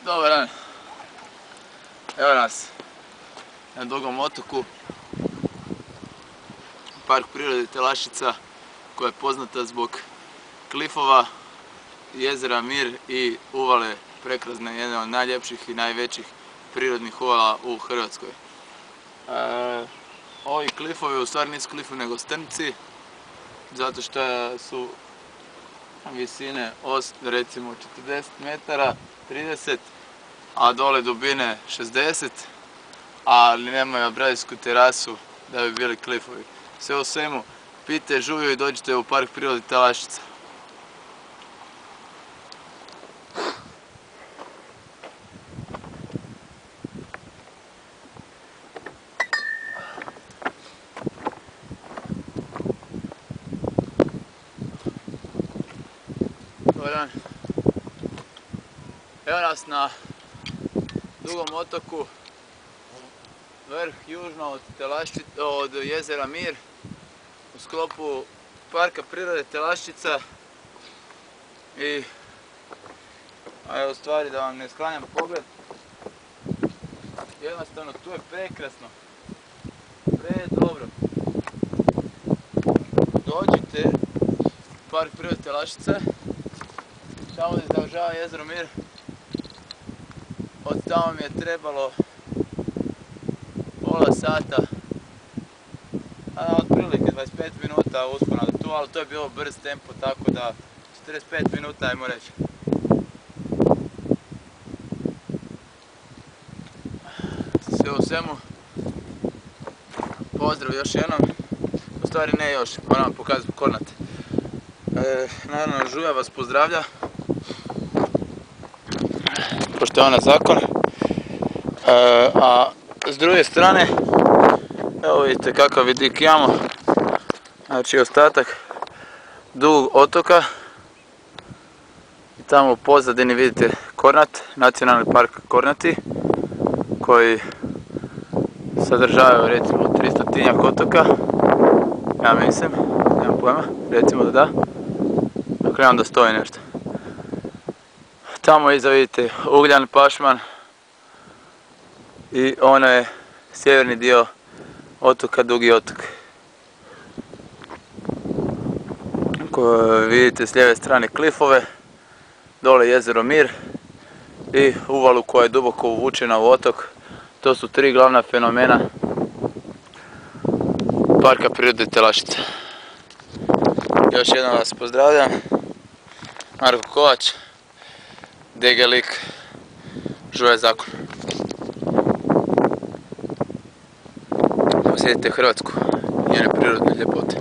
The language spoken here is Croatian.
Dobar dan. Evo nas na Dugom otoku, park prirode Telaščica, koja je poznata zbog klifova, jezera Mir i uvale prekrasne, jedne od najljepših i najvećih prirodnih uvala u Hrvatskoj. Ovi klifovi u stvari nisu klifovi nego strmci, zato što su visine recimo 40 metara, 30, a dole dubine 60, ali nemaju obradijsku terasu da bi bili klifovi. Sve u svemu, pijte žuju i dođite u park prirode Telaščica. Dobar dan. Evo nas na Dugom otoku, vrh južno od jezera Mir, u sklopu parka prirode Telaščica. I evo stvari da vam ne sklanjam pogled, jednostavno tu je prekrasno, predobro. Dođite u park prirode Telaščica, tamo se završava jezero Mir. Od tamo mi je trebalo pola sata, otprilike 25 minuta uspona do tu, ali to je bilo brz tempo, tako da 45 minuta ajmo reći. Sve u svemu, pozdrav još jednom, u stvari ne još, moram vam pokazati Kornat. Naravno, Žuja vas pozdravlja, pošto je ona zakon, a s druge strane, evo vidite kakav vidik imamo, znači ostatak Dugog otoka, i tamo u pozadini vidite Kornat, nacionalni park Kornati, koji sadržavaju recimo 300-tinjak otoka, ja mislim, nemam pojma, recimo da da, dakle onda stoji nešto. Tamo iza vidite Ugljan, Pašman i ono je sjeverni dio otoka Dugi otok. Vidite s lijeve strane klifove, dole jezero Mir i uvalu koja je duboko uvučena u otok. To su tri glavna fenomena parka prirode Telaščica. Još jednom vas pozdravljam, Marko Kovač, DG lik, Žuja zakon. Posjetite Hrvatsku, njene prirodne ljepote.